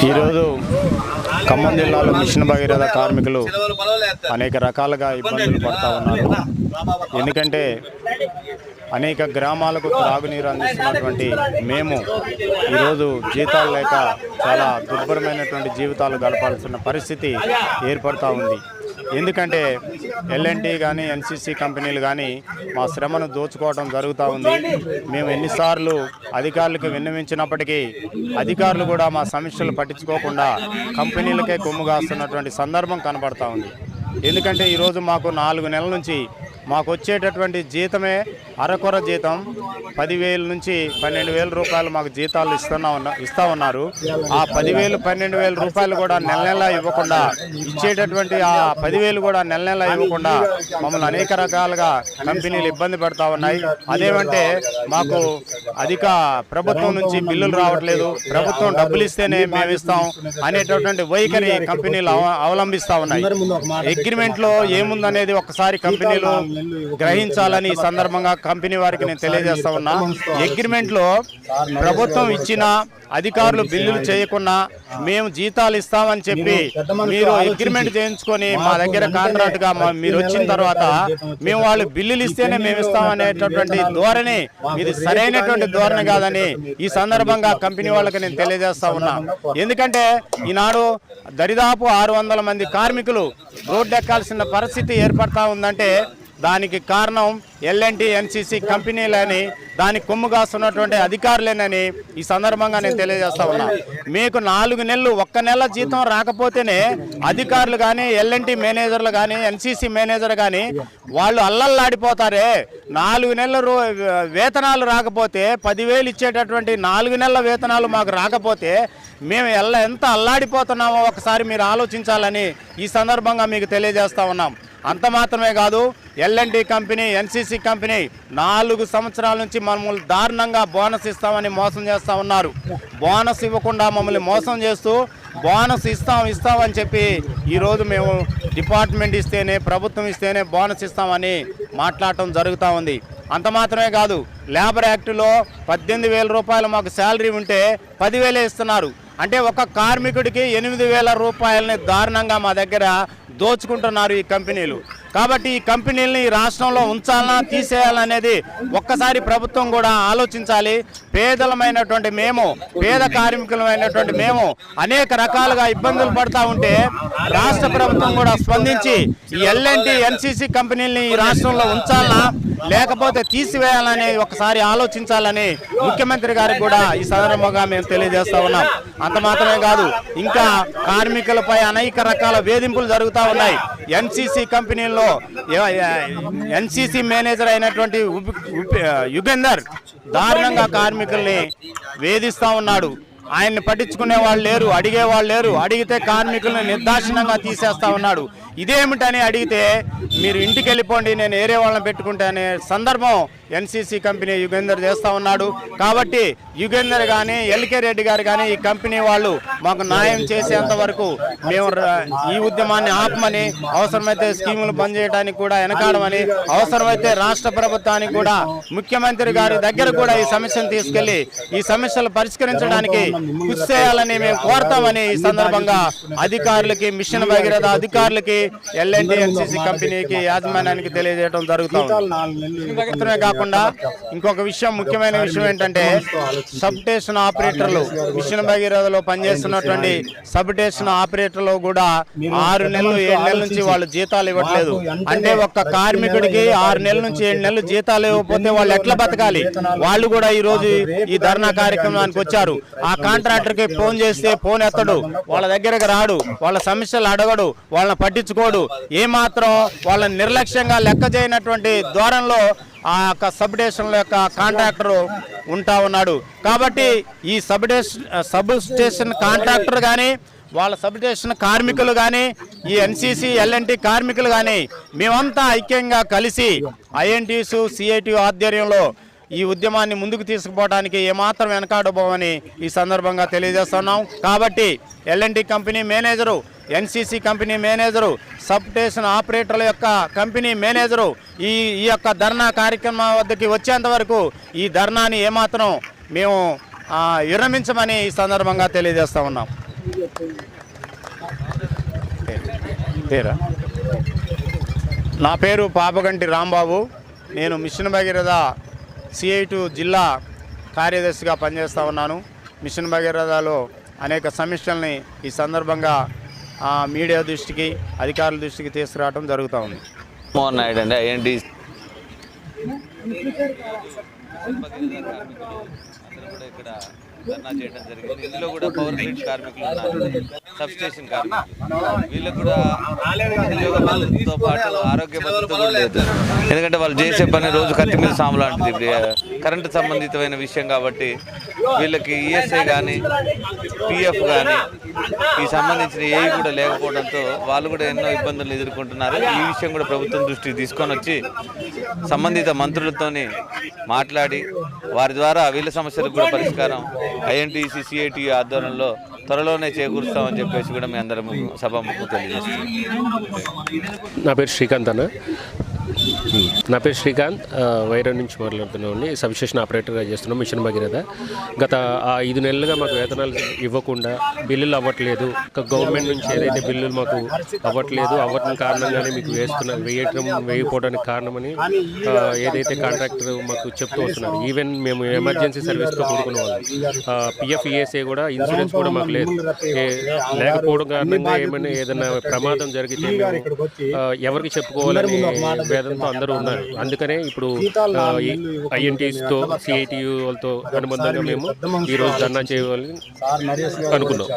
ఈరోజు ఖమ్మం జిల్లాలో మిషన్ భగీరథ కార్మికులు అనేక రకాలుగా ఇబ్బందులు పడుతూ ఉన్నారు. ఎందుకంటే అనేక గ్రామాలకు త్రాగునీరు అందిస్తున్నటువంటి మేము ఈరోజు జీతాలు లేక చాలా దుర్భరమైనటువంటి జీవితాలు గడపాల్సిన పరిస్థితి ఏర్పడుతూ ఉంది. ఎందుకంటే ఎల్ఎన్టీ కానీ ఎన్సీసీ కంపెనీలు కానీ మా శ్రమను దోచుకోవడం జరుగుతూ ఉంది. మేము ఎన్నిసార్లు అధికారులకు విన్నవించినప్పటికీ అధికారులు కూడా మా సమస్యలు పట్టించుకోకుండా కంపెనీలకే కొమ్ముగాస్తున్నటువంటి సందర్భం కనబడతా ఉంది. ఎందుకంటే ఈరోజు మాకు 4 నెలల నుంచి మాకు వచ్చేటటువంటి జీతమే అరకొర జీతం 10,000 నుంచి 12,000 రూపాయలు మాకు జీతాలు ఇస్తూ ఉన్నారు. ఆ 10,000 12,000 రూపాయలు కూడా నెల నెల ఇవ్వకుండా ఇచ్చేటటువంటి ఆ 10,000 కూడా నెల నెల ఇవ్వకుండా మమ్మల్ని అనేక రకాలుగా కంపెనీలు ఇబ్బంది పెడతా ఉన్నాయి. అదేమంటే మాకు అధిక ప్రభుత్వం నుంచి బిల్లులు రావట్లేదు, ప్రభుత్వం డబ్బులు ఇస్తేనే మేము ఇస్తాం అనేటటువంటి వైఖరి కంపెనీలు అవలంబిస్తూ ఉన్నాయి. అగ్రిమెంట్లో ఏముందనేది ఒక్కసారి కంపెనీలు గ్రహించాలని ఈ సందర్భంగా కంపెనీ వారికి నేను తెలియజేస్తా ఉన్నా. అగ్రిమెంట్లో ప్రభుత్వం ఇచ్చిన అధికారులు బిల్లులు చేయకుండా మేము జీతాలు ఇస్తామని చెప్పి మీరు అగ్రిమెంట్ చేయించుకొని మా దగ్గర కాంట్రాక్ట్గా మీరు వచ్చిన తర్వాత మేము వాళ్ళు బిల్లులు ఇస్తేనే మేము ఇస్తామనేటటువంటి ధోరణి ఇది సరైనటువంటి ధోరణి కాదని ఈ సందర్భంగా కంపెనీ వాళ్ళకి నేను తెలియజేస్తా ఉన్నా. ఎందుకంటే ఈనాడు దరిదాపు 600 మంది కార్మికులు రోడ్డు ఎక్కాల్సిన పరిస్థితి ఏర్పడతా ఉందంటే దానికి కారణం ఎల్ఎన్టీ ఎన్సీసీ కంపెనీలని దానికి కొమ్ముగాస్తున్నటువంటి అధికారులేనని ఈ సందర్భంగా నేను తెలియజేస్తా ఉన్నా. మీకు 4 నెలలు 1 నెల జీతం రాకపోతేనే అధికారులు కానీ ఎల్ఎన్టీ మేనేజర్లు కానీ ఎన్సీసీ మేనేజర్ కానీ వాళ్ళు అల్లల్లాడిపోతారే. 4 నెలల వేతనాలు రాకపోతే 10,000 ఇచ్చేటటువంటి 4 నెలల వేతనాలు మాకు రాకపోతే మేము ఎంత అల్లాడిపోతున్నామో ఒకసారి మీరు ఆలోచించాలని ఈ సందర్భంగా మీకు తెలియజేస్తా ఉన్నాం. అంత మాత్రమే కాదు, ఎల్ఎన్టీ కంపెనీ ఎన్సీసీ కంపెనీ 4 సంవత్సరాల నుంచి మమ్మల్ని దారుణంగా బోనస్ ఇస్తామని మోసం చేస్తూ ఉన్నారు. బోనస్ ఇవ్వకుండా మమ్మల్ని మోసం చేస్తూ బోనస్ ఇస్తామని చెప్పి ఈరోజు మేము డిపార్ట్మెంట్ ఇస్తేనే ప్రభుత్వం ఇస్తేనే బోనస్ ఇస్తామని మాట్లాడటం జరుగుతూ ఉంది. అంత మాత్రమే కాదు, లేబర్ యాక్టులో 18,000 రూపాయలు మాకు శాలరీ ఉంటే 10,000 ఇస్తున్నారు. అంటే ఒక కార్మికుడికి 8,000 రూపాయలని దారుణంగా మా దగ్గర దోచుకుంటున్నారు ఈ కంపెనీలు. కాబట్టి ఈ కంపెనీలని ఈ రాష్ట్రంలో ఉంచాలన్నా తీసేయాలనేది ఒక్కసారి ప్రభుత్వం కూడా ఆలోచించాలి. పేదలమైనటువంటి మేము, పేద కార్మికులమైనటువంటి మేము అనేక రకాలుగా ఇబ్బందులు పడుతూ ఉంటే రాష్ట్ర ప్రభుత్వం కూడా స్పందించి ఈ ఎల్ఎన్టీ ఎన్సీసీ కంపెనీలని ఈ రాష్ట్రంలో ఉంచాలన్నా లేకపోతే తీసివేయాలనేది ఒకసారి ఆలోచించాలని ముఖ్యమంత్రి గారికి కూడా ఈ సందర్భంగా మేము తెలియజేస్తా ఉన్నాం. అంత మాత్రమే కాదు, ఇంకా కార్మికులపై అనేక రకాల వేధింపులు జరుగుతూ ఉన్నాయి. ఎన్సీసీ కంపెనీల్లో ఎన్సీసీ మేనేజర్ అయినటువంటి యుగేందర్ దారుణంగా కార్మికుల్ని వేధిస్తూ ఉన్నాడు. ఆయన్ని పట్టించుకునే వాళ్ళు లేరు, అడిగే వాళ్ళు లేరు. అడిగితే కార్మికులను నిర్దాక్షిణ్యంగా తీసేస్తా ఉన్నాడు. ఇదేమిటని అడిగితే మీరు ఇంటికి వెళ్ళిపోండి, నేను వేరే వాళ్ళని పెట్టుకుంటే అనే సందర్భం ఎన్సీసీ కంపెనీ యుగేందర్ చేస్తూ ఉన్నాడు. కాబట్టి యుగేందర్ కానీ ఎల్కే రెడ్డి గారు కానీ ఈ కంపెనీ వాళ్ళు మాకు న్యాయం చేసేంత వరకు మేము ఈ ఉద్యమాన్ని ఆపమని, అవసరమైతే స్కీములు బంద్ చేయడానికి కూడా వెనకాడమని, అవసరమైతే రాష్ట్ర ప్రభుత్వానికి కూడా ముఖ్యమంత్రి గారి దగ్గర కూడా ఈ సమస్యను తీసుకెళ్లి ఈ సమస్యలు పరిష్కరించడానికి కృషి చేయాలని మేము కోరతామని ఈ సందర్భంగా అధికారులకి, మిషన్ భగీరథ అధికారులకి, ఎల్ఎన్టీ ఎన్సీసీ కంపెనీకి యాజమాన్యానికి తెలియజేయడం జరుగుతుంది. కాకుండా ఇంకొక విషయం, ముఖ్యమైన విషయం ఏంటంటే సబ్ స్టేషన్ ఆపరేటర్లు, మిషన్ భగీరథలో పనిచేస్తున్నటువంటి సబ్ స్టేషన్ ఆపరేటర్లు కూడా 6 నెలలు 7 నెలల నుంచి వాళ్ళు జీతాలు ఇవ్వట్లేదు. అంటే ఒక్క కార్మికుడికి 6 నెలల నుంచి 7 నెలలు జీతాలు ఇవ్వకపోతే వాళ్ళు ఎట్లా బతకాలి? వాళ్ళు కూడా ఈ రోజు ఈ ధర్నా కార్యక్రమానికి వచ్చారు. ఆ కాంట్రాక్టర్కి ఫోన్ చేస్తే ఫోన్ ఎత్తడు, వాళ్ళ దగ్గరకు రాడు, వాళ్ళ సమస్యలు అడగడు, వాళ్ళని పట్టించుకోడు. ఏమాత్రం వాళ్ళని నిర్లక్ష్యంగా లెక్క చేయనటువంటి ధోరణిలో ఆ యొక్క సబ్ స్టేషన్ల యొక్క కాంట్రాక్టర్ ఉంటా ఉన్నాడు. కాబట్టి ఈ సబ్ స్టేషన్ కాంట్రాక్టర్ కానీ, వాళ్ళ సబ్ స్టేషన్ కార్మికులు కానీ, ఈ ఎన్సీసీ ఎల్ఎన్టీ కార్మికులు కానీ మేమంతా ఐక్యంగా కలిసి ఐఎన్టీసు సిఐటి ఆధ్వర్యంలో ఈ ఉద్యమాన్ని ముందుకు తీసుకుపోవడానికి ఏమాత్రం వెనకాడబోమని ఈ సందర్భంగా తెలియజేస్తున్నాం. కాబట్టి LNT company manager, NCC company manager, sub station ఆపరేటర్ల యొక్క కంపెనీ మేనేజరు ఈ యొక్క ధర్నా కార్యక్రమం వద్దకి వచ్చేంత వరకు ఈ ధర్నాని ఏమాత్రం మేము విరమించమని ఈ సందర్భంగా తెలియజేస్తా ఉన్నాం. పేరా? నా పేరు పాపగంటి రాంబాబు. నేను మిషన్ భగీరథ CI2 జిల్లా కార్యదర్శిగా పనిచేస్తూ ఉన్నాను. మిషన్ భగీరథలో అనేక సమస్యల్ని ఈ సందర్భంగా మీడియా దృష్టికి, అధికారుల దృష్టికి తీసుకురావడం జరుగుతూ ఉంది. మోహన్ నాయుడు అండి ఏంటి ఇక్కడ ధర్నా చేయడం జరిగింది. ఇందులో కూడా పవర్ గ్రిడ్ కార్మికులు ఉన్నారు, సబ్ స్టేషన్ కార్మికులు. వీళ్ళకు కూడా ఉద్యోగ భద్రతతో పాటు ఆరోగ్య భద్రత కూడా లేదు. ఎందుకంటే వాళ్ళు చేసే పని రోజు కత్తి మీద సాము లాంటిది, కరెంటు సంబంధితమైన విషయం కాబట్టి వీళ్ళకి ESI కానీ PF కానీ ఈ సంబంధించిన ఏవి కూడా లేకపోవడంతో వాళ్ళు కూడా ఎన్నో ఇబ్బందులు ఎదుర్కొంటున్నారు. ఈ విషయం కూడా ప్రభుత్వం దృష్టికి తీసుకొని వచ్చి సంబంధిత మంత్రులతోని మాట్లాడి వారి ద్వారా వీళ్ళ సమస్యలకు కూడా పరిష్కారం INTC CIT ఆధ్వర్యంలో త్వరలోనే చేకూరుస్తామని చెప్పేసి కూడా మీ అందరం సభాముఖం తెలియజేస్తున్నాం. నా పేరు శ్రీకాంత్, వైరా నుంచి మాట్లాడుతున్నామండి. సబ్స్టేషన్ ఆపరేటర్గా చేస్తున్నాం మిషన్ భగీరథ. గత 5 నెలలుగా మాకు వేతనాలు ఇవ్వకుండా బిల్లులు అవ్వట్లేదు. గవర్నమెంట్ నుంచి ఏదైతే బిల్లులు మాకు అవ్వటం కారణంగానే మీకు వేయకపోవడానికి కారణమని ఏదైతే కాంట్రాక్టర్ మాకు చెప్తూ వస్తున్నారు. ఈవెన్ మేము ఎమర్జెన్సీ సర్వీస్తో కూడుకున్న వాళ్ళం. PF ESI కూడా, ఇన్సూరెన్స్ కూడా మాకు లేకపోవడం కారణంగా ఏదైనా ప్రమాదం జరిగితే ఎవరికి చెప్పుకోవాలని వేదంతో అందరూ ఉన్నారు. అందుకనే ఇప్పుడు INTSతో CITU వాళ్ళతో అనుబంధంగా మేము ఈరోజు ధర్నా చేయాలని అనుకున్నాం.